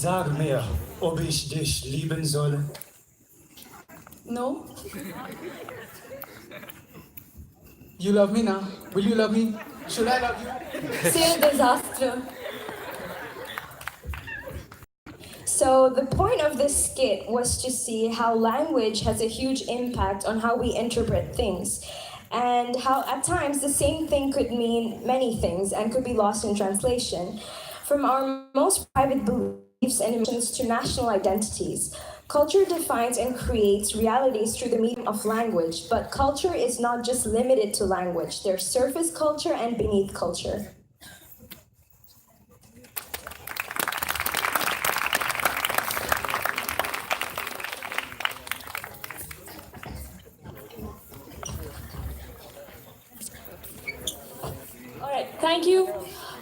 Sag mir, ob ich dich lieben soll. No? You love me now? Will you love me? Should I love you? C'est un disaster. So the point of this skit was to see how language has a huge impact on how we interpret things, and how at times the same thing could mean many things and could be lost in translation. From our most private beliefs and emotions to national identities, culture defines and creates realities through the medium of language, but culture is not just limited to language. There's surface culture and beneath culture. All right, thank you.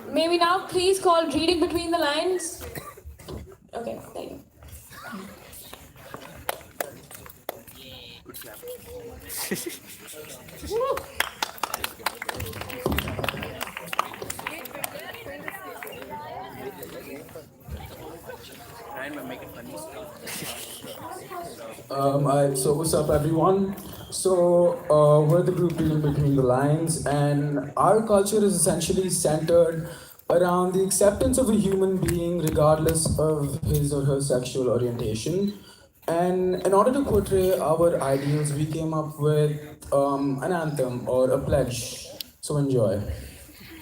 May we now please call reading between the lines? Okay, thank you. So what's up, everyone? We're the group Reading Between the Lines, and our culture is essentially centered around the acceptance of a human being regardless of his or her sexual orientation. And in order to portray our ideals, we came up with an anthem or a pledge. So enjoy.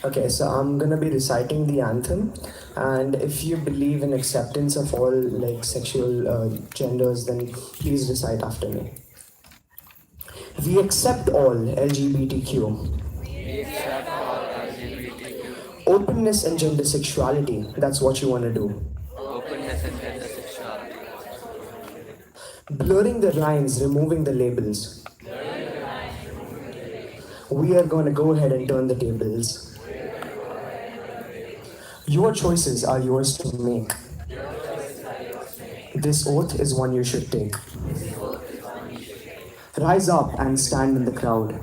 Okay, so I'm gonna be reciting the anthem, and if you believe in acceptance of all like sexual genders, then please recite after me. We accept all LGBTQ. Openness and gender sexuality, that's what you wanna do. Blurring the lines, removing the labels. We are gonna go ahead and turn the tables. Your choices are yours to make. This oath is one you should take. Rise up and stand in the crowd.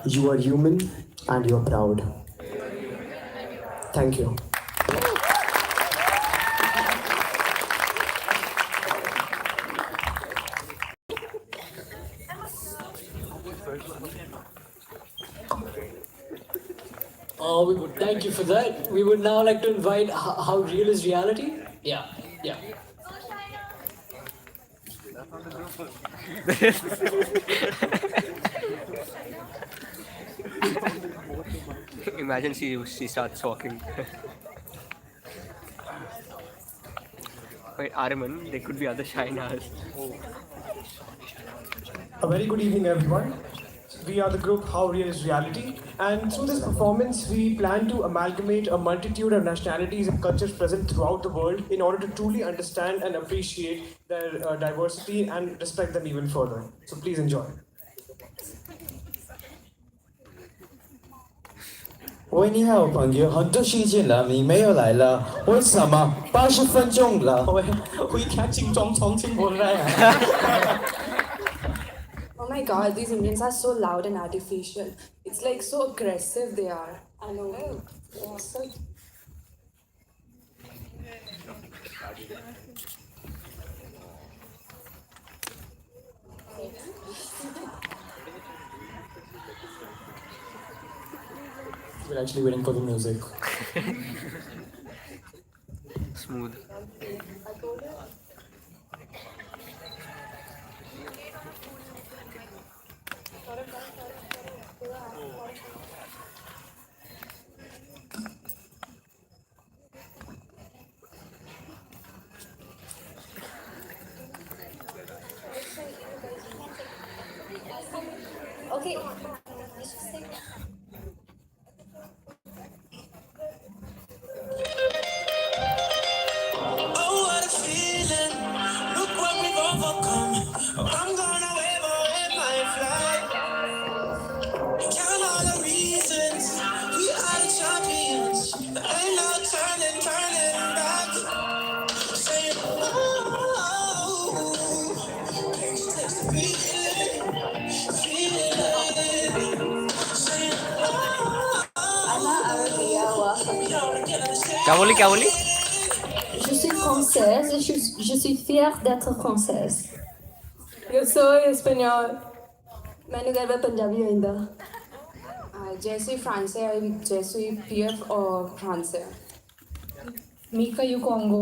You are human and you're proud. Thank you. Thank you for that. We would now like to invite how real is reality? Yeah, yeah. Imagine she starts walking. Wait, Arman, there could be other Shinas. A very good evening, everyone. We are the group How Real is Reality, and through this performance, we plan to amalgamate a multitude of nationalities and cultures present throughout the world in order to truly understand and appreciate their diversity and respect them even further. So please enjoy. 喂，你好，朋友，很多时间了，你没有来了，为什么？80分钟了。喂，คุยแค่จริงจองท้องทิ้งคนแรก Oh my god, these Indians are so loud and artificial. It's like so aggressive they are. I know. Yeah, so... We're actually waiting for the music. Smooth. Okay. Oh, what a feeling. Look what we've overcome. I'm gonna wave my flag. Count all the reasons. We are the champions. There ain't no turning back. Say, can't you taste the feeling? Say, क्या बोली क्या बोली? française et je suis fière d'être française. You're so Espanol. मैंने गर्व Punjabi होइंदा. Je suis français, je suis fier français. Mika you Congo.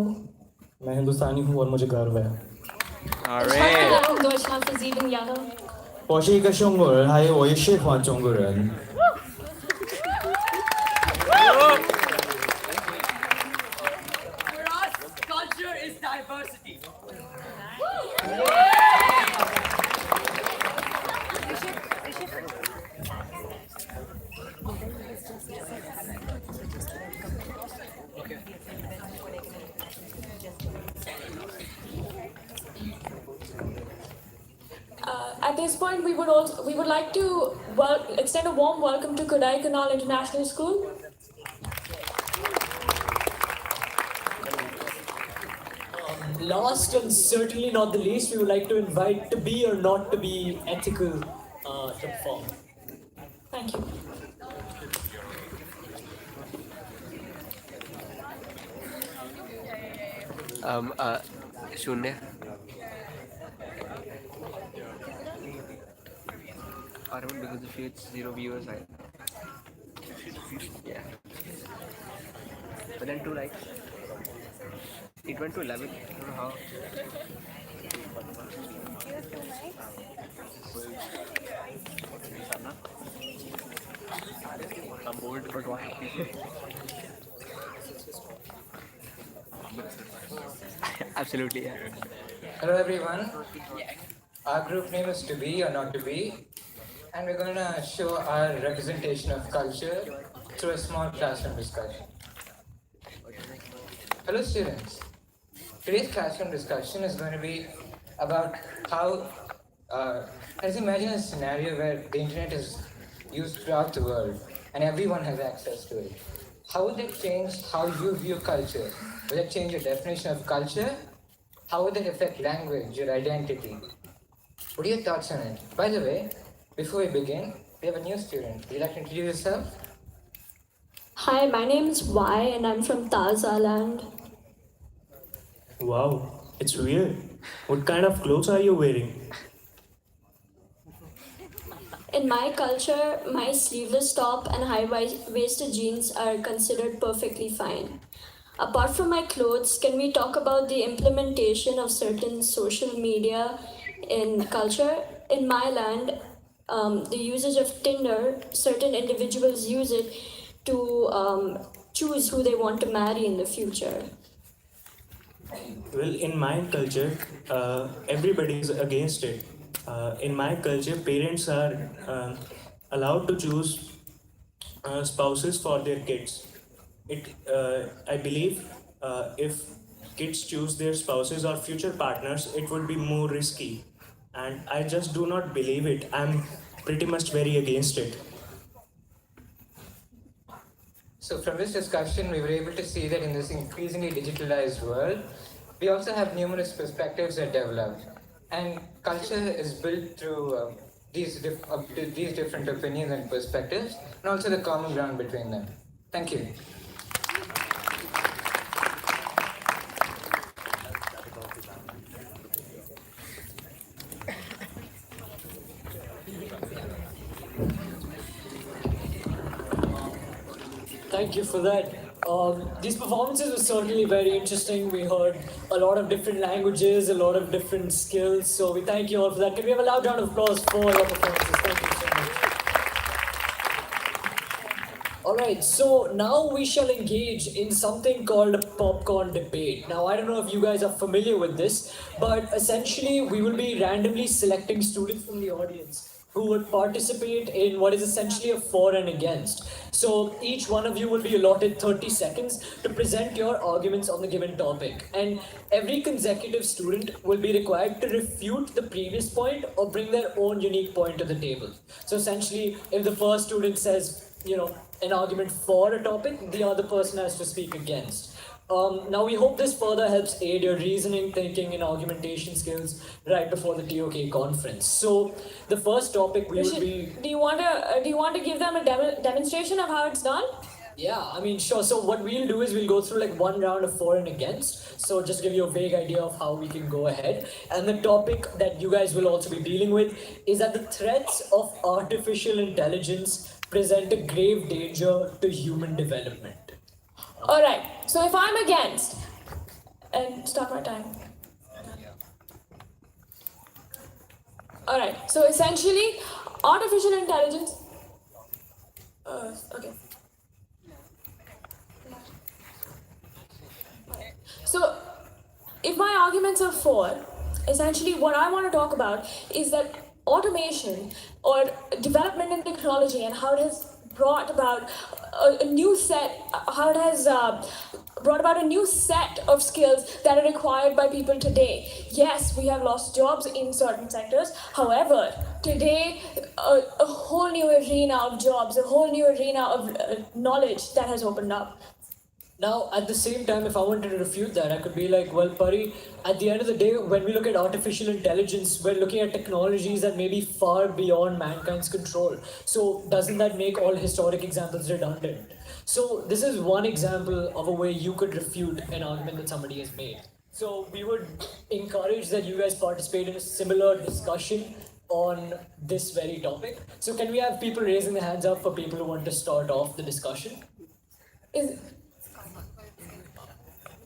मैं हिंदुस्तानी हूँ और मुझे गर्व है. Alright. Deutschland für 7 Jahre. 我是一个中国人，还有我也喜欢中国人。 Culture is diversity. At this point, we would like to extend a warm welcome to Kodai Kanal International School. Last and certainly not the least, we would like to invite to be or not to be ethical to perform. Thank you. शून्य Arvind, because if it's 0 viewers, yeah. But then 2 likes. It went to 11. I don't know how. I'm bored, but why? Absolutely, yeah. Hello everyone. Our group name is To Be or Not To Be, and we're going to show our representation of culture through a small classroom discussion. Hello students. Today's classroom discussion is going to be about how, let's imagine a scenario where the internet is used throughout the world and everyone has access to it. How would it change how you view culture? Will it change your definition of culture? How would it affect language, your identity? What are your thoughts on it? By the way, before we begin, we have a new student. Would you like to introduce yourself? Hi, my name is Y and I'm from Tazaland. Wow, it's weird. What kind of clothes are you wearing? In my culture, my sleeveless top and high-waisted jeans are considered perfectly fine. Apart from my clothes, can we talk about the implementation of certain social media in culture? In my land, the usage of Tinder, certain individuals use it to choose who they want to marry in the future. Well, in my culture, everybody is against it. In my culture, parents are allowed to choose spouses for their kids. I believe if kids choose their spouses or future partners, it would be more risky. And I just do not believe it. I'm pretty much very against it. So from this discussion, we were able to see that in this increasingly digitalized world, we also have numerous perspectives that develop. And culture is built through these different opinions and perspectives, and also the common ground between them. Thank you. Thank you for that. These performances were certainly very interesting. We heard a lot of different languages, a lot of different skills. So we thank you all for that. Can we have a loud round of applause for your performances? Thank you so much. Alright, so now we shall engage in something called a popcorn debate. Now, I don't know if you guys are familiar with this, but essentially we will be randomly selecting students from the audience who would participate in what is essentially a for and against. So each one of you will be allotted 30 seconds to present your arguments on the given topic. And every consecutive student will be required to refute the previous point or bring their own unique point to the table. So essentially, if the first student says, an argument for a topic, the other person has to speak against. Now we hope this further helps aid your reasoning, thinking, and argumentation skills right before the TOK conference. So the first topic we will be. Do you want to give them a demonstration of how it's done? Yeah, I mean, sure. So what we'll do is we'll go through like one round of for and against. So just give you a vague idea of how we can go ahead. And the topic that you guys will also be dealing with is that the threats of artificial intelligence present a grave danger to human development. Alright, so if I'm against, and start my time. Alright, so essentially, artificial intelligence. Okay. So, if my arguments are for, essentially what I want to talk about is that automation or development in technology and how it has brought about a new set, how it has brought about a new set of skills that are required by people today. Yes, we have lost jobs in certain sectors. However, today, a whole new arena of jobs, a whole new arena of knowledge that has opened up. Now, at the same time, if I wanted to refute that, I could be like, well, Pari, at the end of the day, when we look at artificial intelligence, we're looking at technologies that may be far beyond mankind's control. So, doesn't that make all historic examples redundant? So, this is one example of a way you could refute an argument that somebody has made. So, we would encourage that you guys participate in a similar discussion on this very topic. So, can we have people raising their hands up for people who want to start off the discussion?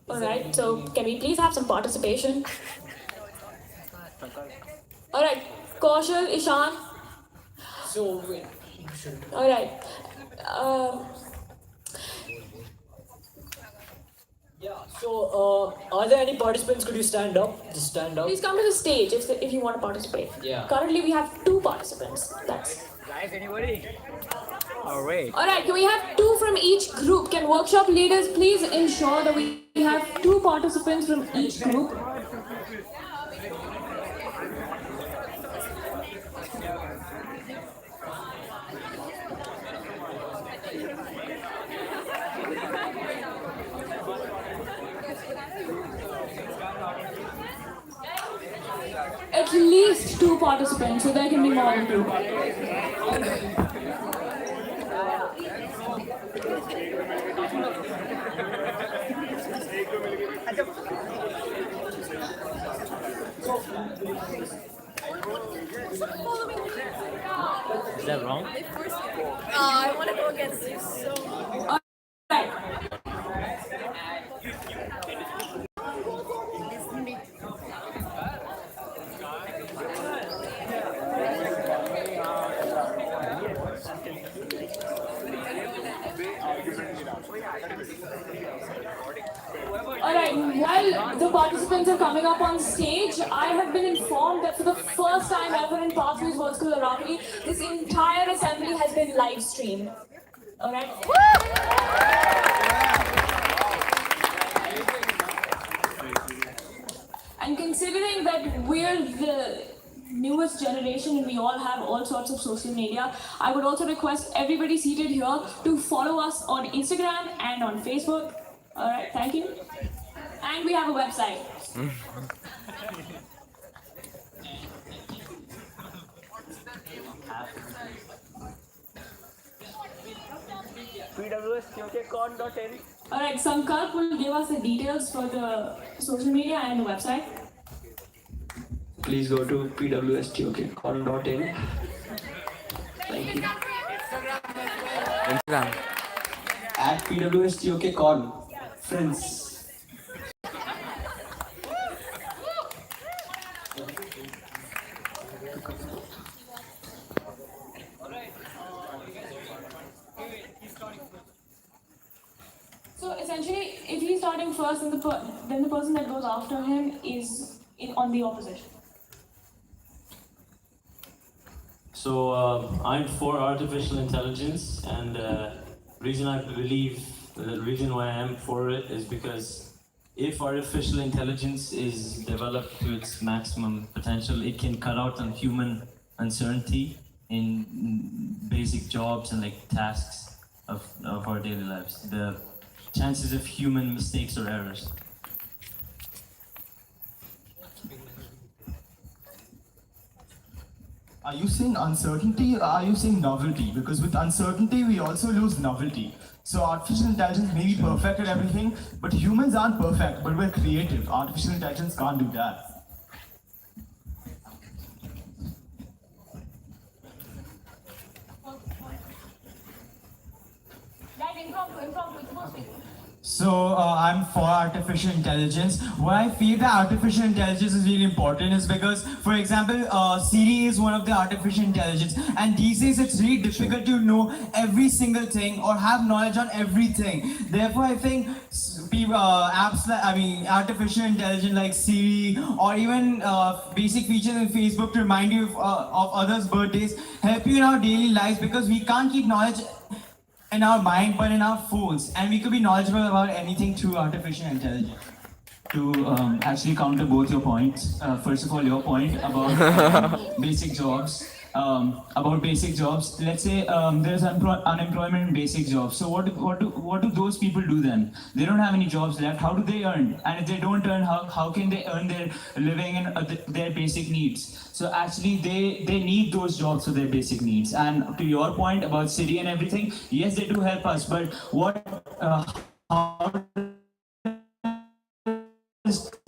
Alright, so can we please have some participation? Alright, Kaushal, Ishan. So, wait, you should. Alright. Yeah, so are there any participants? Could you stand up? Just stand up. Please come to the stage if you want to participate. Yeah. Currently, we have 2 participants. That's. Guys, anybody? Alright. Alright, can we have 2 from each group? Can workshop leaders please ensure that we have 2 participants from each group? At least 2 participants, so there can be more than 2. Is that wrong? I want to go against you so much. Alright, while the participants are coming up on stage, I have been informed that for the first time ever in Pathways World School Aravali, this entire assembly has been live streamed. Alright? And considering that we're the newest generation and we all have all sorts of social media, I would also request everybody seated here to follow us on Instagram and on Facebook. Alright, thank you. And we have a website. pwstok.in. Alright, Sankalp will give us the details for the social media and the website. Please go to pwstok.in. Thank you. Instagram. At pwstok.con. Friends. So essentially, if he's starting first, then the person that goes after him is on the opposition. So I'm for artificial intelligence, and the reason why I'm for it is because if artificial intelligence is developed to its maximum potential, it can cut out on human uncertainty in basic jobs and like tasks of our daily lives. The chances of human mistakes or errors. Are you saying uncertainty or are you saying novelty? Because with uncertainty, we also lose novelty. So artificial intelligence may be perfect at everything, but humans aren't perfect, but we're creative. Artificial intelligence can't do that. So I'm for artificial intelligence. Why I feel that artificial intelligence is really important is because, for example, Siri is one of the artificial intelligence, and these days it's really difficult to know every single thing or have knowledge on everything. Therefore, I think apps like, artificial intelligence like Siri or even basic features in Facebook to remind you of others' birthdays help you in our daily lives, because we can't keep knowledge in our mind but in our phones, and we could be knowledgeable about anything through artificial intelligence. To actually counter both your points, first of all, your point about basic jobs. Let's say there's unemployment in basic jobs. So what do those people do then? They don't have any jobs left. How do they earn? And if they don't earn, how can they earn their living and their basic needs? So actually, they need those jobs for their basic needs. And to your point about Siri and everything, yes, they do help us. But how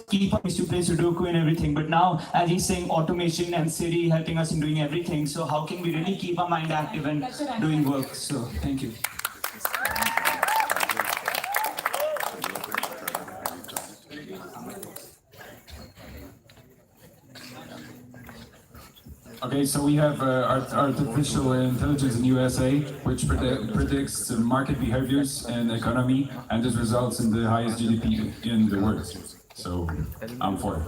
keep up to play Sudoku and everything, but now as he's saying, automation and Siri helping us in doing everything, so how can we really keep our mind active and doing work? So thank you. Okay, so we have artificial intelligence in USA, which predicts market behaviors and economy, and this results in the highest GDP in the world. So I'm for it.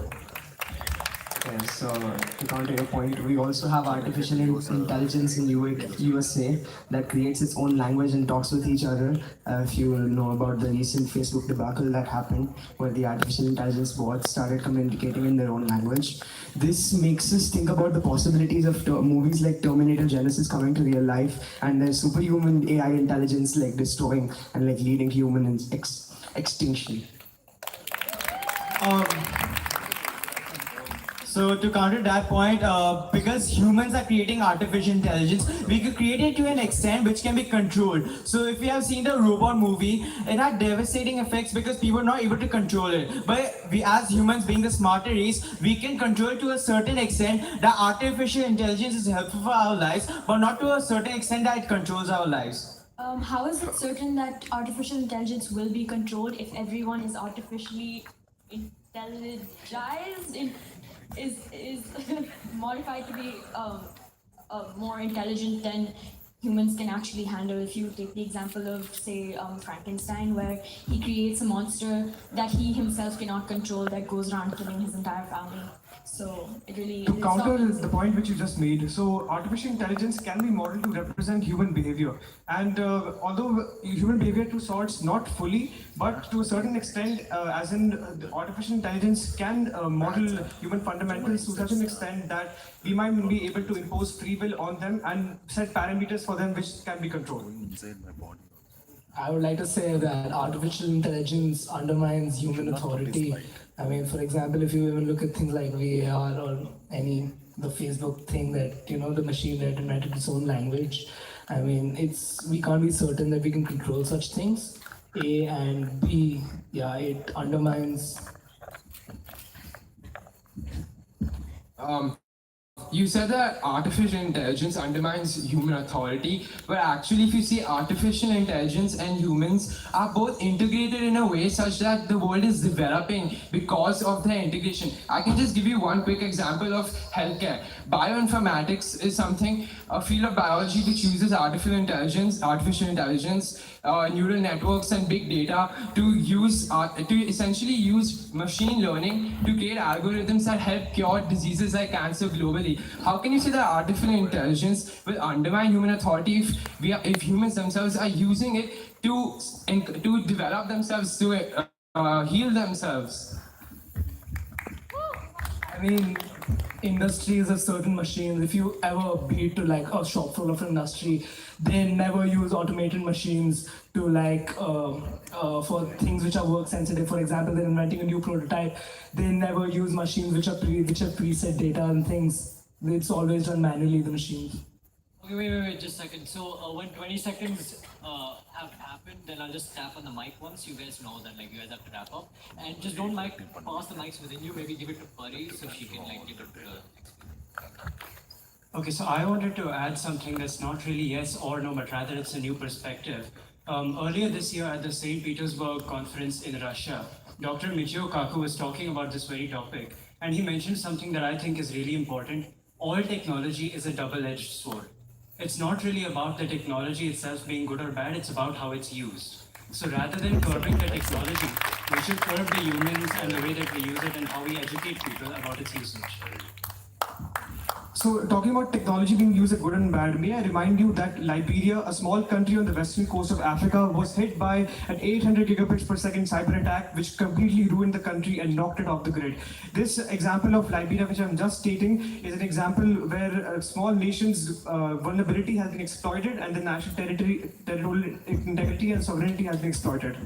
Yeah, so to counter your point, we also have artificial intelligence in USA that creates its own language and talks with each other. If you know about the recent Facebook debacle that happened, where the artificial intelligence bots started communicating in their own language. This makes us think about the possibilities of movies like Terminator Genesis coming to real life, and the superhuman AI intelligence like destroying and like leading to human extinction. So to counter that point, because humans are creating artificial intelligence, we could create it to an extent which can be controlled. So if you have seen the robot movie, it had devastating effects because people are not able to control it. But we as humans, being the smarter race, we can control it to a certain extent that artificial intelligence is helpful for our lives, but not to a certain extent that it controls our lives. How is it certain that artificial intelligence will be controlled if everyone is artificially intelligized? Is modified to be more intelligent than humans can actually handle. If you take the example of, say, Frankenstein, where he creates a monster that he himself cannot control that goes around killing his entire family. So it really... To counter the point which you just made, so artificial intelligence can be modeled to represent human behavior. And although human behavior to sorts, not fully, but to a certain extent, as in the artificial intelligence can model human fundamentals to such an extent that we might be able to impose free will on them and set parameters for them which can be controlled. I would like to say that artificial intelligence undermines human authority. I mean, for example, if you even look at things like VAR or the Facebook thing that, the machine that invented its own language, I mean, we can't be certain that we can control such things. A, and B, yeah, it undermines. You said that artificial intelligence undermines human authority, but actually if you see, artificial intelligence and humans are both integrated in a way such that the world is developing because of their integration. I can just give you one quick example of healthcare. Bioinformatics is a field of biology which uses artificial intelligence, neural networks and big data to essentially use machine learning to create algorithms that help cure diseases like cancer globally. How can you say that artificial intelligence will undermine human authority if humans themselves are using it to develop themselves, to heal themselves? I mean, industries have certain machines. If you ever be to like a shop floor of an industry, they never use automated machines to for things which are work sensitive. For example, they're inventing a new prototype. They never use machines which have preset data and things. It's always done manually, the machines. Okay, wait, just a second. So when 20 seconds have happened, then I'll just tap on the mic once. You guys know that like you guys have to wrap up, and just don't pass the mics within you. Maybe give it to Pari so she can like give it to the next speaker. Okay, so I wanted to add something that's not really yes or no, but rather it's a new perspective. Earlier this year at the St. Petersburg conference in Russia, Dr. Michio Kaku was talking about this very topic, and he mentioned something that I think is really important. All technology is a double-edged sword. It's not really about the technology itself being good or bad, it's about how it's used. So rather than curbing the technology, we should curb the humans and the way that we use it and how we educate people about its usage. So, talking about technology being used as good and bad, may I remind you that Liberia, a small country on the western coast of Africa, was hit by an 800 gigabits per second cyber attack, which completely ruined the country and knocked it off the grid. This example of Liberia, which I'm just stating, is an example where a small nation's vulnerability has been exploited and the national territorial integrity and sovereignty has been exploited.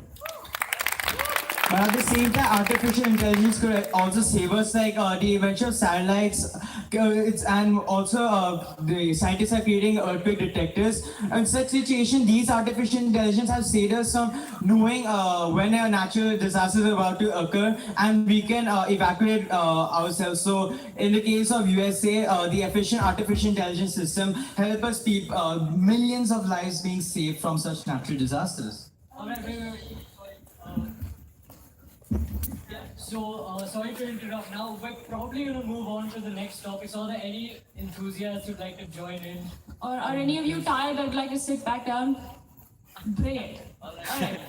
But at the same time, artificial intelligence could also save us, like the invention of satellites, and also the scientists are creating earthquake detectors. In such situation, these artificial intelligence have saved us from knowing when a natural disaster is about to occur, and we can evacuate ourselves. So, in the case of USA, the efficient artificial intelligence system help us keep millions of lives being saved from such natural disasters. Alright, wait. So, sorry to interrupt now, we're probably going to move on to the next topic. So, are there any enthusiasts who'd like to join in? Or are any of you tired that would like to sit back down? Brilliant. Alright.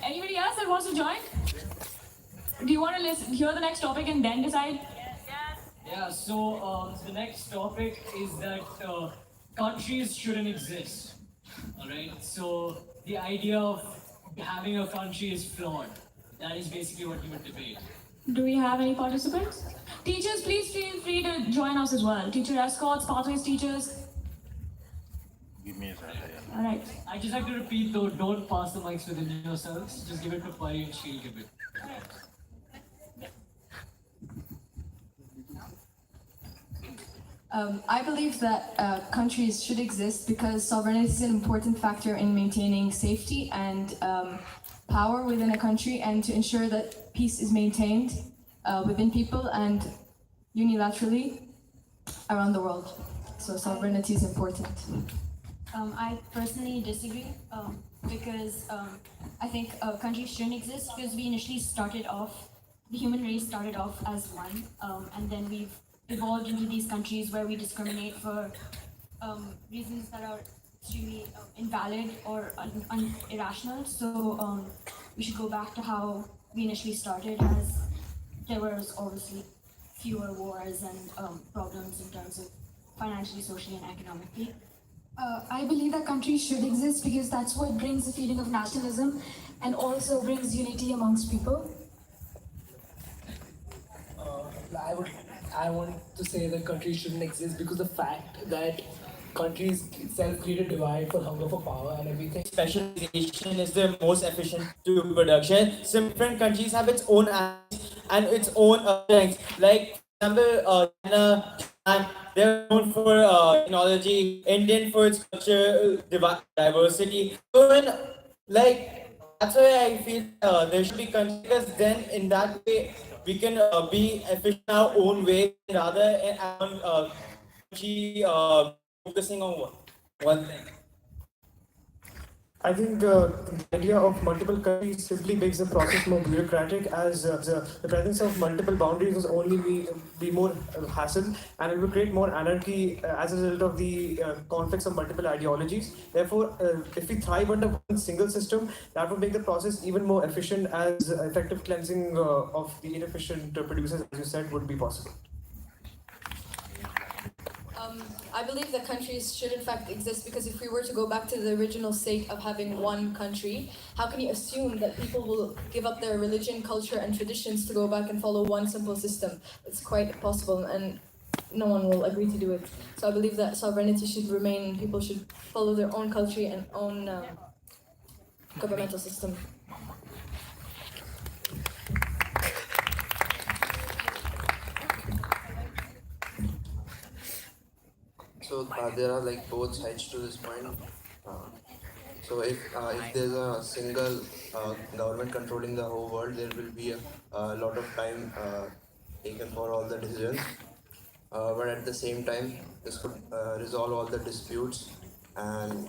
Anybody else that wants to join? Do you want to hear the next topic and then decide? Yeah, so the next topic is that countries shouldn't exist. Alright, so the idea of having a country is flawed. That is basically what you would debate. Do we have any participants? Teachers, please feel free to join us as well. Teacher escorts, pathways teachers. Give me a second. Alright. I just like to repeat though, don't pass the mics within yourselves. Just give it to Pari and she'll give it. I believe that countries should exist because sovereignty is an important factor in maintaining safety and power within a country, and to ensure that peace is maintained within people and unilaterally around the world. So sovereignty is important. I personally disagree because I think countries shouldn't exist because we initially started off, the human race started off as one, and then we've evolved into these countries where we discriminate for reasons that are extremely invalid or irrational. So we should go back to how we initially started, as there was obviously fewer wars and problems in terms of financially, socially, and economically. I believe that countries should exist because that's what brings a feeling of nationalism and also brings unity amongst people. I want to say that countries shouldn't exist because the fact that countries itself create a divide for hunger for power and everything. Specialization is the most efficient to production. Some different countries have its own and its own strengths. Like, for example, China, Japan, they're known for technology, Indian for its culture, diversity. So, that's why I feel there should be countries, because then in that way we can be efficient in our own way rather than focusing on one thing. I think the idea of multiple countries simply makes the process more bureaucratic, as the presence of multiple boundaries will only be more hassle, and it will create more anarchy as a result of the conflicts of multiple ideologies. Therefore, if we thrive under one single system, that would make the process even more efficient, as effective cleansing of the inefficient producers, as you said, would be possible. I believe that countries should in fact exist because if we were to go back to the original state of having one country, how can you assume that people will give up their religion, culture, and traditions to go back and follow one simple system? It's quite possible, and no one will agree to do it. So I believe that sovereignty should remain, people should follow their own country and own governmental system. So there are like both sides to this point. So if there's a single government controlling the whole world, there will be a lot of time taken for all the decisions. But at the same time, this could resolve all the disputes and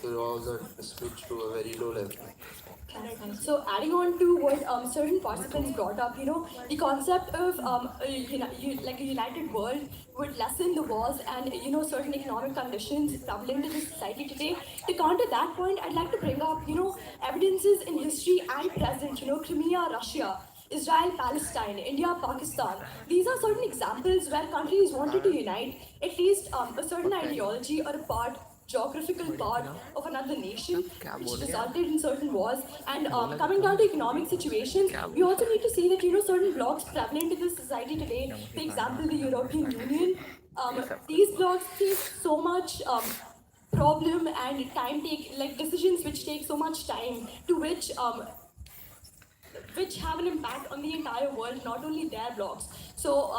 resolve the disputes to a very low level. So adding on to what certain participants brought up, the concept of like a united world would lessen the wars and certain economic conditions prevalent in the society today. To counter that point, I'd like to bring up evidences in history and present. Crimea, Russia. Israel, Palestine, India, Pakistan. These are certain examples where countries wanted to unite at least a certain ideology or a geographical part of another nation, which resulted in certain wars. And coming down to economic situations, we also need to see that certain blocks prevalent in the society today, for example, the European Union, these blocks face so much problem and decisions which take so much time, to which have an impact on the entire world, not only their blocks. So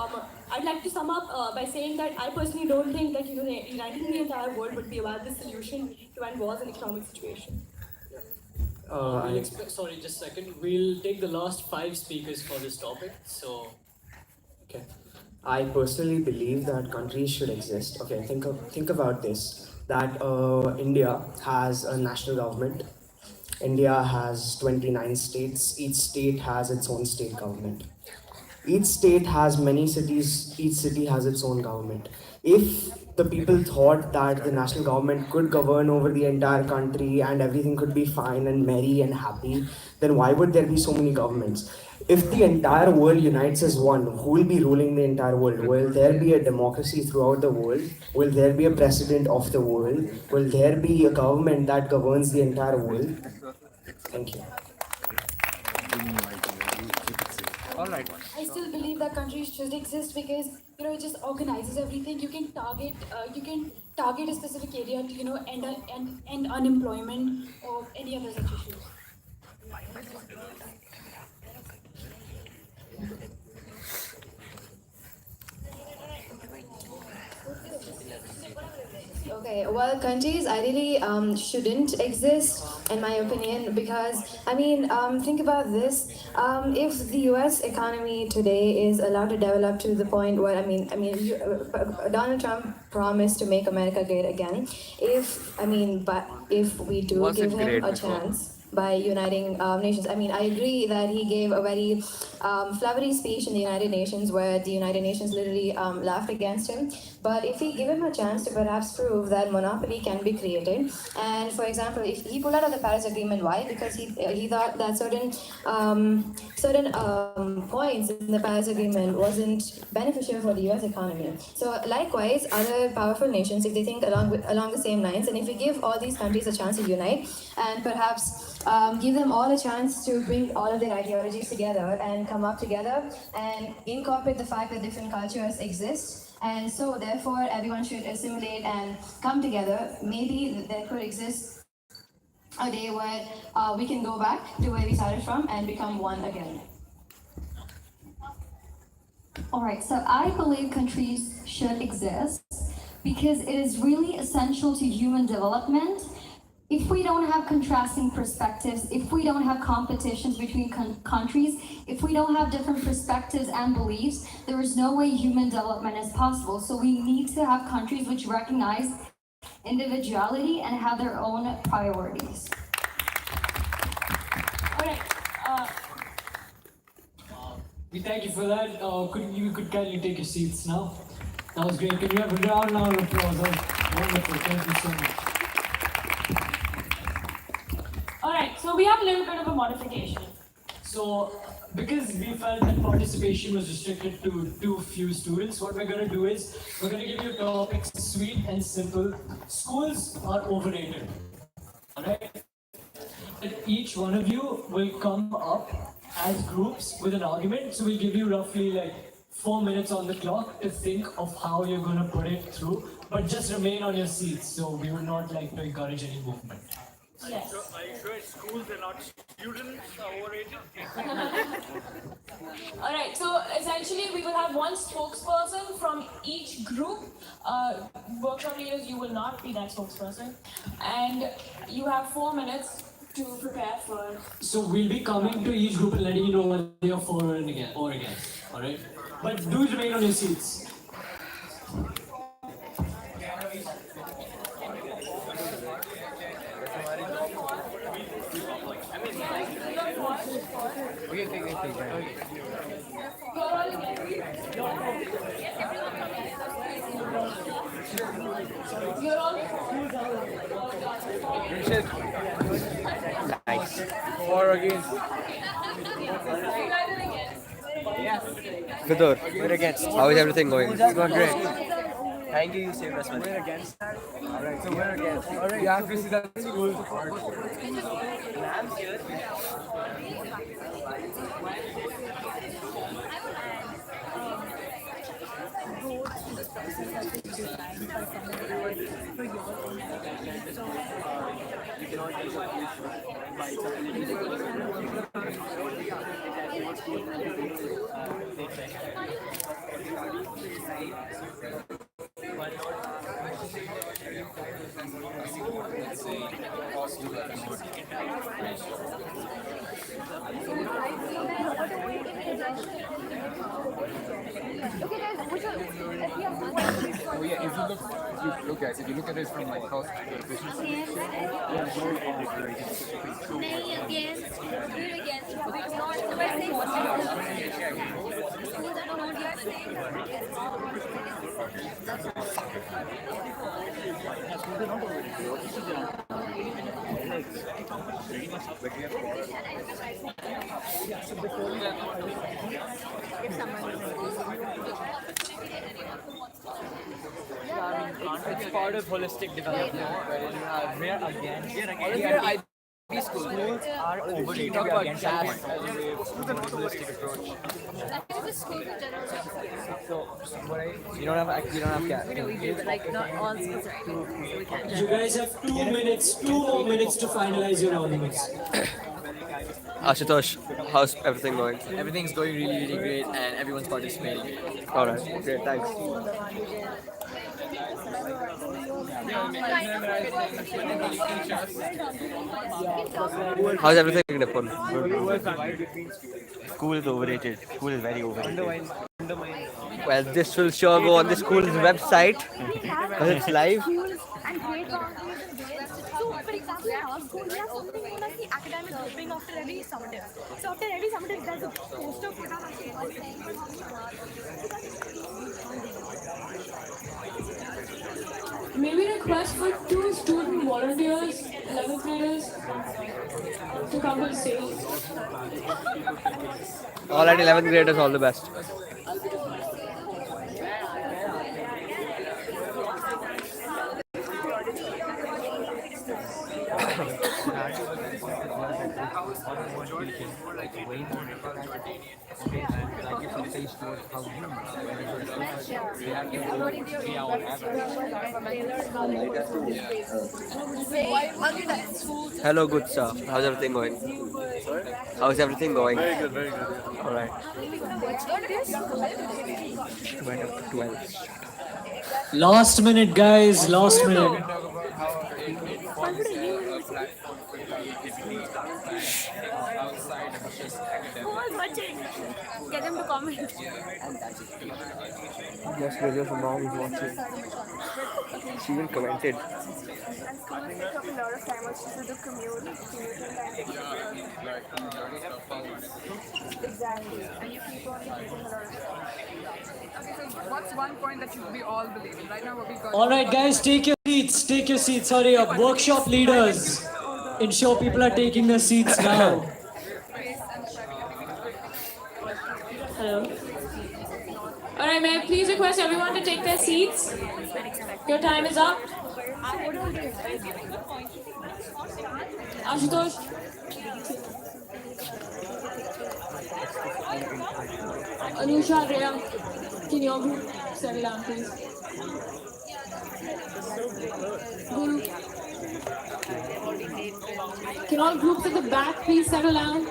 I'd like to sum up by saying that I personally don't think that uniting the entire world would be a viable solution to end wars and economic situation. Sorry, just a second. We'll take the last 5 speakers for this topic. So, okay. I personally believe that countries should exist. Okay, think about this. That India has a national government. India has 29 states. Each state has its own state government. Each state has many cities. Each city has its own government. If the people thought that the national government could govern over the entire country and everything could be fine and merry and happy, then why would there be so many governments? If the entire world unites as one, who will be ruling the entire world? Will there be a democracy throughout the world? Will there be a president of the world? Will there be a government that governs the entire world? Thank you. Alright. I still believe that countries should exist because it just organizes everything. You can target a specific area to end unemployment or any other such issues. Okay, well, countries ideally shouldn't exist, in my opinion, because think about this. If the U.S. economy today is allowed to develop to the point where Donald Trump promised to make America great again. But if we do give him a chance by uniting nations. I agree that he gave a very flowery speech in the United Nations where the United Nations literally laughed against him. But if we give him a chance to perhaps prove that monopoly can be created, and for example, if he pulled out of the Paris Agreement, why? Because he thought that certain points in the Paris Agreement wasn't beneficial for the U.S. economy. So likewise, other powerful nations, if they think along the same lines, and if we give all these countries a chance to unite, and perhaps give them all a chance to bring all of their ideologies together and come up together and incorporate the fact that different cultures exist. And so therefore everyone should assimilate and come together. Maybe there could exist a day where we can go back to where we started from and become one again. Alright, so I believe countries should exist because it is really essential to human development. If we don't have contrasting perspectives, if we don't have competitions between countries, if we don't have different perspectives and beliefs, there is no way human development is possible. So we need to have countries which recognize individuality and have their own priorities. Alright. We thank you for that. You could kindly take your seats now. That was great. Can we have a round of applause? That was wonderful. Thank you so much. Alright, so we have a little bit of a modification. So, because we felt that participation was restricted to too few students, what we're going to do is, we're going to give you topics sweet and simple. Schools are overrated. Alright? And each one of you will come up as groups with an argument. So we'll give you roughly 4 minutes on the clock to think of how you're going to put it through. But just remain on your seats, so we would not like to encourage any movement. Yes. Are you sure schools are not students are overrated? Alright, so essentially we will have one spokesperson from each group. Workshop leaders, you will not be that spokesperson. And you have 4 minutes to prepare for. So we'll be coming to each group and letting you know whether you're for or against. Alright? But do remain on your seats. You're all Nice. For against. Vidor, We're against. how is everything going? It's going great. Thank you, you saved us money. We're against. Alright, so we're against. Alright, you have to see that school. Oh yeah, if you look at it from like cost efficiency, It's part of holistic development, where we're against. IB schools are overrated. We're against caste as a way of holistic approach. You don't have caste. Like not all schools are IB, so we can't You guys have 2 more minutes to finalize your arguments. Ashutosh, how's everything going? Everything's going really, really great, and everyone's participating. Alright, great, thanks. How's everything, Nipun? School is overrated. School is very overrated. Well, this will sure go on the school's website because it's live. and great boundaries and great. So, for example, in our school, we have something known as the academic grouping after every summative. So, after every summative, there's a poster put on our table. May we request for 2 student volunteers, 11th graders, to come to the stage? All at 11th graders, all the best. Hello, good sir. How's everything going? How's everything going? Very good, very good. Alright. Went up to 12. Last minute, guys. Last minute. Get them to comment. Yes, there's your mom is watching. She even commented. And school will take up a lot of time also to the commuting time. Exactly. And you keep on commuting a lot of time. Okay, so what's one point that we all believe in? Right now, what we got. Alright, guys, take your seats. Take your seats. Hurry up. Workshop leaders, ensure people are taking their seats now. Hello. Alright, may I please request everyone to take their seats? Your time is up. Ashutosh. Anusha, Rhea, can your group settle down, please? Guru. Can all groups at the back please settle down?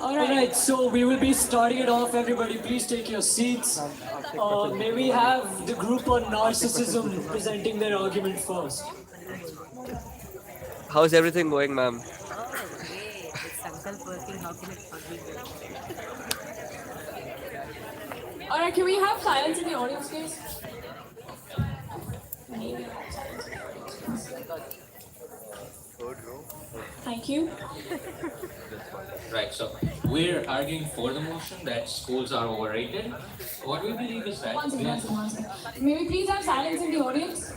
Alright, so we will be starting it off. Everybody, please take your seats. May we have the group on narcissism presenting their argument first. How's everything going, ma'am? Alright, can we have silence in the audience, please? Thank you. Right, so we're arguing for the motion that schools are overrated. What we believe is that. One second. May we please have silence in the audience?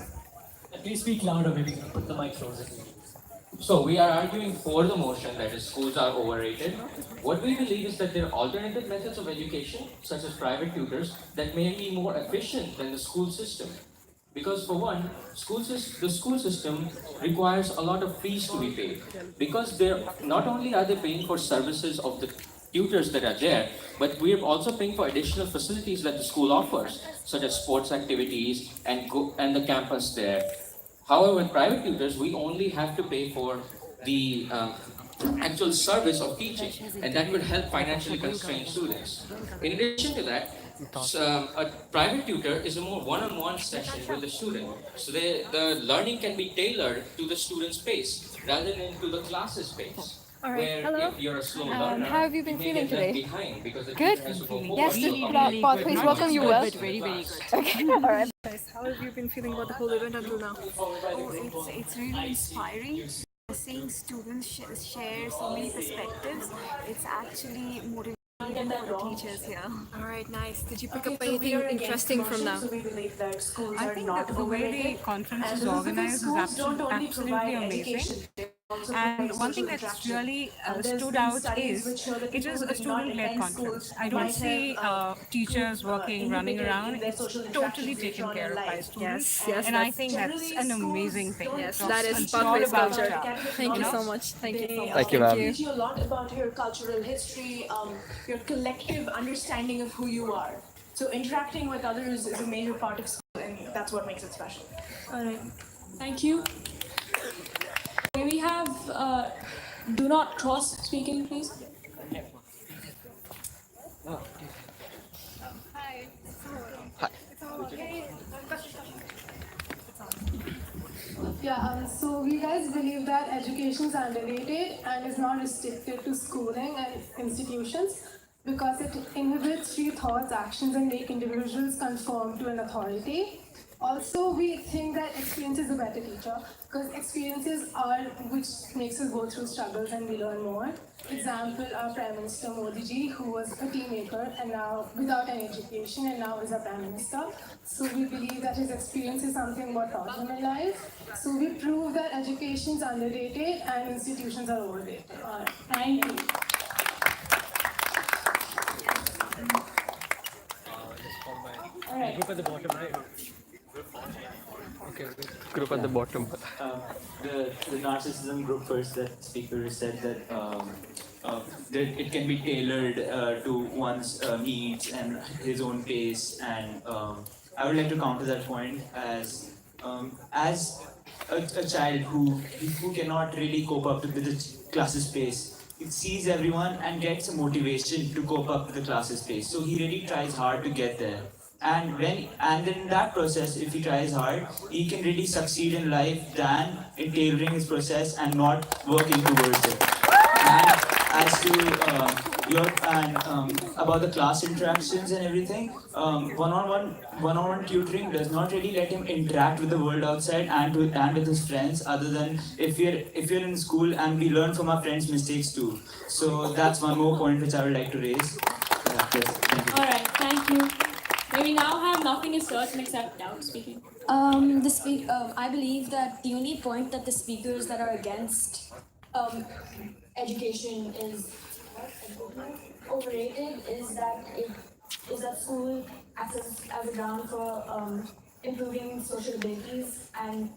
Please speak louder, maybe put the mic closer. So we are arguing for the motion that is schools are overrated. What we believe is that there are alternative methods of education, such as private tutors, that may be more efficient than the school system. Because for one, the school system requires a lot of fees to be paid. Because not only are they paying for services of the tutors that are there, but we are also paying for additional facilities that the school offers, such as sports activities and the campus there. However, with private tutors, we only have to pay for the actual service of teaching, and that would help financially constrained students. In addition to that, a private tutor is a more one-on-one session with the student, so the learning can be tailored to the student's pace rather than to the class's pace. All right. Where Hello. if you're a slow learner, How have you been may feeling get left today? behind because the Good. teacher has to go Yes, forward did to accommodate Pathways welcome you well? Very good. Okay. All right. How have you been feeling about the whole event until now? Oh, it's really inspiring. Seeing students share so many perspectives, it's actually motivating for the teachers here. All right. Nice. Did you pick up anything interesting from them? I think the way the conference is organized is absolutely amazing. And one thing that really stood out is it is a student-led conference. I don't see teachers working, running around. It's totally taken care of by students. Yes, and I think that's an amazing thing. Yes, So that is it's all Pathways about, culture. Thank you so much. Thank you. Thank you, ma'am. Teach you a lot about your cultural history, your collective understanding of who you are. So interacting with others is a major part of school, and that's what makes it special. All right. Thank you. May we have do not cross speaking, please? Yeah, so we guys believe that education is underrated and is not restricted to schooling and institutions because it inhibits free thoughts, actions, and make individuals conform to an authority. Also, we think that experience is a better teacher because experiences are which makes us go through struggles and we learn more. Example, our Prime Minister Modi ji, who was a teenager and now without any education and now is a Prime Minister. So we believe that his experience is something what taught him in life. So we prove that education is underrated and institutions are overrated. All right. Thank you. All right. Group at the bottom, right? Okay. Group at the bottom. The narcissism group first, that speaker said that it can be tailored to one's needs and his own pace, and I would like to counter that point as a child who cannot really cope up with the class's pace. It sees everyone and gets a motivation to cope up with the class's pace. So he really tries hard to get there. And then in that process, if he tries hard, he can really succeed in life than in tailoring his process and not working towards it. And as to about the class interactions and everything, one-on-one tutoring does not really let him interact with the world outside and with his friends, other than if you're in school and we learn from our friends' mistakes too. So that's one more point which I would like to raise. Yes, thank you. All right. Thank you. May we now have nothing is certain except doubt speaking. I believe that the only point that the speakers that are against education is overrated is that school acts as a ground for improving social abilities, and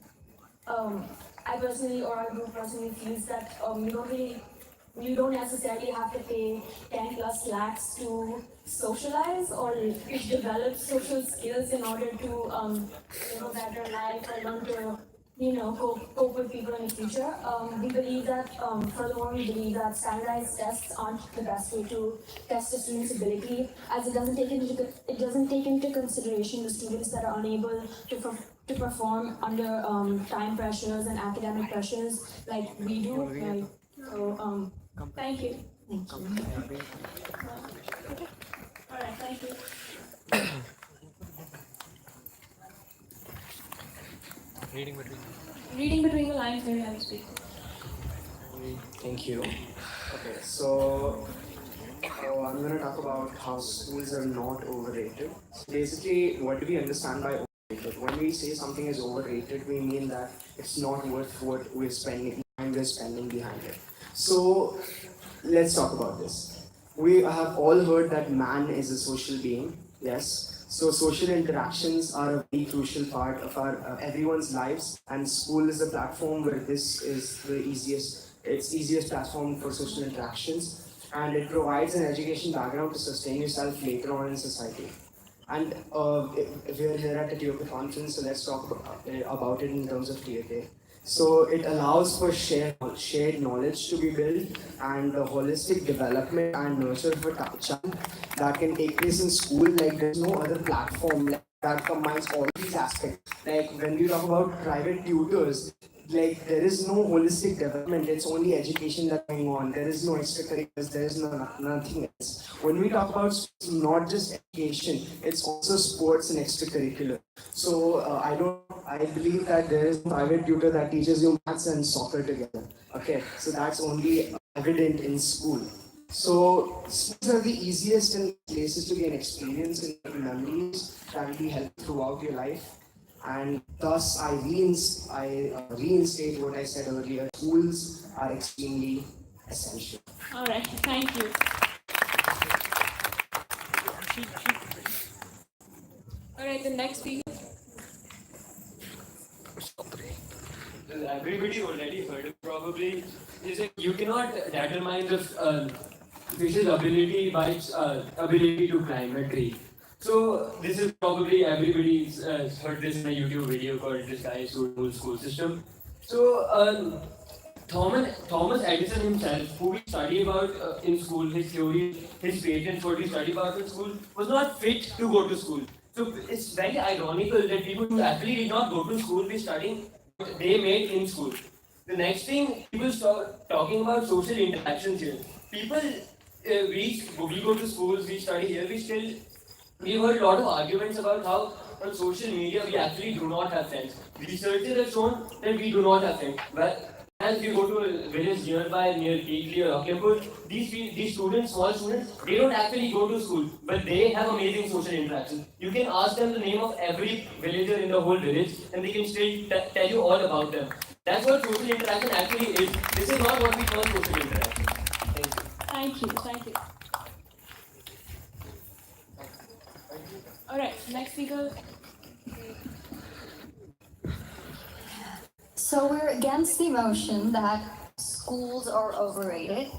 I personally or our group personally feels that you don't necessarily have to pay 10 plus lakhs to socialize or develop social skills in order to better life or learn to cope with people in the future. We believe that, furthermore, we believe that standardized tests aren't the best way to test a student's ability, as it doesn't take into consideration the students that are unable to perform under time pressures and academic pressures like we do. Thank you. Thank you. All right, thank you. Reading between the lines, very happy speak. Thank you. Okay, so I'm going to talk about how schools are not overrated. So basically, what do we understand by overrated? When we say something is overrated, we mean that it's not worth what we're spending behind it. So let's talk about this. We have all heard that man is a social being, yes. So social interactions are a very crucial part of our everyone's lives, and school is a platform where this is the easiest platform for social interactions, and it provides an education background to sustain yourself later on in society. And we're here at the TOK conference, so let's talk about it in terms of TOK. So it allows for shared knowledge to be built and the holistic development and nurture for child that can take place in school. Like there's no other platform that combines all these aspects. Like when we talk about private tutors, like there is no holistic development, it's only education that's going on. There is no extracurriculars, there is nothing else. When we talk about sports, not just education, it's also sports and extracurricular. So I believe that there is a private tutor that teaches you maths and soccer together. Okay, so that's only evident in school. So schools are the easiest and places to gain experience and memories that will be helpful throughout your life. And thus, I reinstate what I said earlier. Schools are extremely essential. All right, thank you. All right, the next speaker. Everybody already heard it probably. Is that you cannot determine the fish's ability by its ability to climb a tree. So this is probably everybody's heard this in a YouTube video called "This Guy Whole School System." So Thomas Edison himself, who we study about in school, his theory, his patents, what we study about in school, was not fit to go to school. So it's very ironical that people who actually did not go to school be studying what they made in school. The next thing, people start talking about social interactions here. People, we go to schools, we study here, we heard a lot of arguments about how on social media we actually do not have friends. Researchers have shown that we do not have friends. But as we go to a village nearby, near Keighley or Ockenpur, these students, small students, they don't actually go to school, but they have amazing social interactions. You can ask them the name of every villager in the whole village, and they can still tell you all about them. That's what social interaction actually is. This is not what we call social interaction. Thank you. Thank you. All right, next speaker. So we're against the motion that schools are overrated.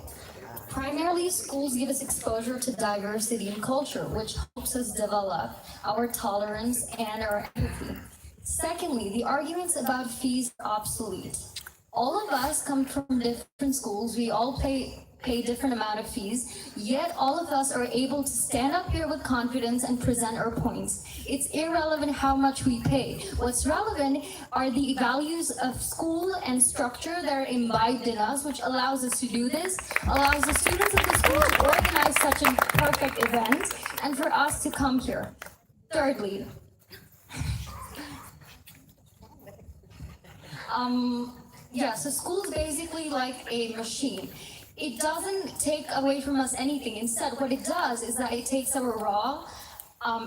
Primarily, schools give us exposure to diversity and culture, which helps us develop our tolerance and our empathy. Secondly, the arguments about fees are obsolete. All of us come from different schools. We all pay different amount of fees, yet all of us are able to stand up here with confidence and present our points. It's irrelevant how much we pay. What's relevant are the values of school and structure that are imbibed in us, which allows us to do this, allows the students of the school to organize such a perfect event, and for us to come here. Thirdly, so school is basically like a machine. It doesn't take away from us anything. Instead, what it does is that it takes our raw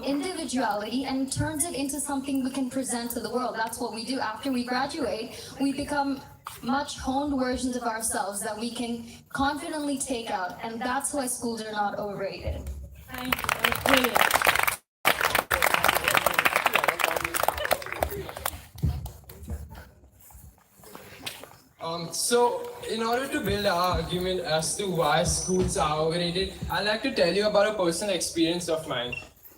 individuality and turns it into something we can present to the world. That's what we do. After we graduate, we become much honed versions of ourselves that we can confidently take out. And that's why schools are not overrated. Thank you. Brilliant. So, in order to build our argument as to why schools are overrated, I'd like to tell you about a personal experience of mine.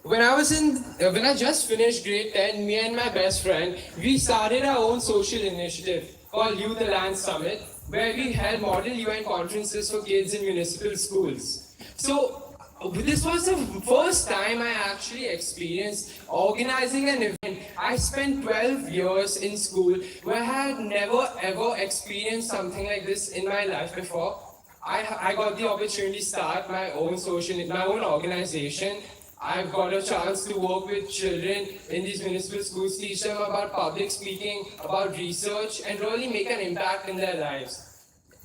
when I just finished grade 10, me and my best friend, we started our own social initiative called Youth Alliance Summit, where we held model UN conferences for kids in municipal schools. So this was the first time I actually experienced organizing an event. I spent 12 years in school where I had never ever experienced something like this in my life before. I got the opportunity to start my own organization. I've got a chance to work with children in these municipal schools, teach them about public speaking, about research, and really make an impact in their lives.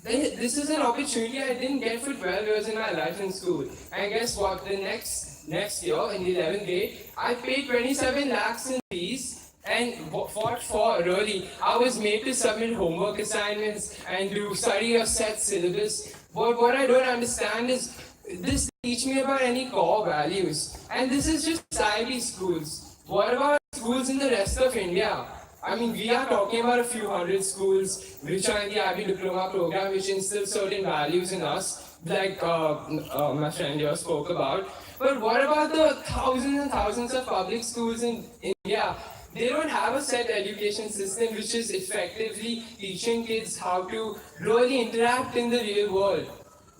This is an opportunity I didn't get for 12 years in my life in school. And guess what? The next year, in the 11th grade, I paid 27 lakhs in fees and fought for really. I was made to submit homework assignments and do study a set syllabus. But what I don't understand is this teach me about any core values. And this is just society schools. What about schools in the rest of India? I mean, we are talking about a few hundred schools which are in the IB diploma program, which instill certain values in us, like my friend here spoke about. But what about the thousands and thousands of public schools in India? They don't have a set education system which is effectively teaching kids how to really interact in the real world.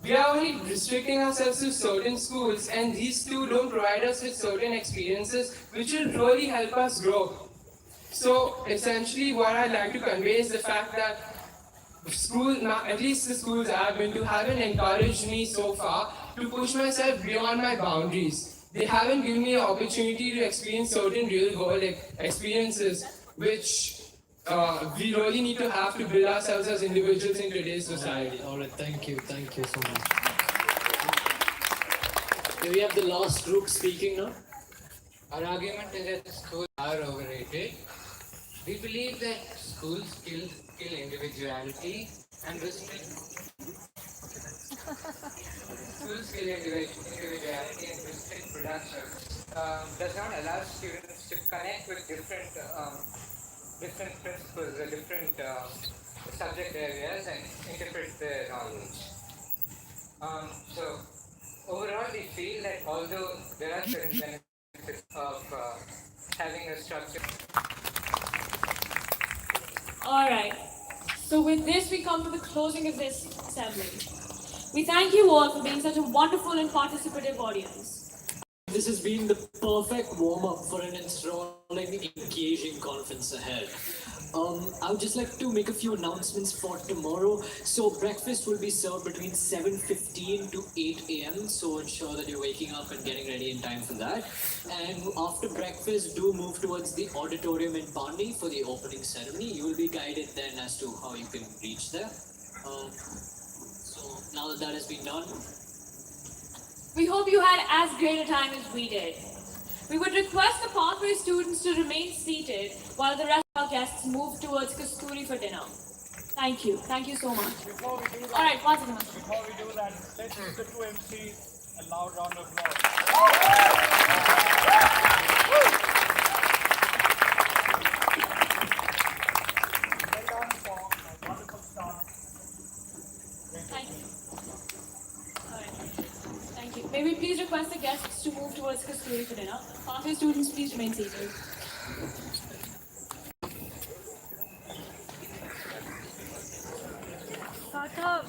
We are only restricting ourselves to certain schools, and these two don't provide us with certain experiences which will really help us grow. So essentially what I'd like to convey is the fact that at least the schools I've been to, haven't encouraged me so far to push myself beyond my boundaries. They haven't given me an opportunity to experience certain real world experiences which we really need to have to build ourselves as individuals in today's society. Alright, thank you so much. Do we have the last group speaking now? Our argument is that schools are overrated. We believe that schools kill individuality and restrict production. Does not allow students to connect with different principles or different subject areas and interpret their knowledge. So overall, we feel that although there are certain benefits of having a structure. Alright, so with this we come to the closing of this assembly. We thank you all for being such a wonderful and participative audience. This has been the perfect warm-up for an enthralling, engaging conference ahead. I would just like to make a few announcements for tomorrow. So breakfast will be served between 7:15 to 8 a.m. So ensure that you're waking up and getting ready in time for that. And after breakfast, do move towards the auditorium in Pandi for the opening ceremony. You will be guided then as to how you can reach there. So now that that has been done, We hope you had as great a time as we did. We would request the pathway students to remain seated while the rest of our guests move towards Kasturi for dinner. Thank you. Thank you so much. Before we do that, All right, one second. Before we do that, let's give the two MCs a loud round of applause. Well done for a wonderful start. Thank you. All right. Thank you. May we please request the guests to move towards Kasturi for dinner? Pathway students, please remain seated. Start up.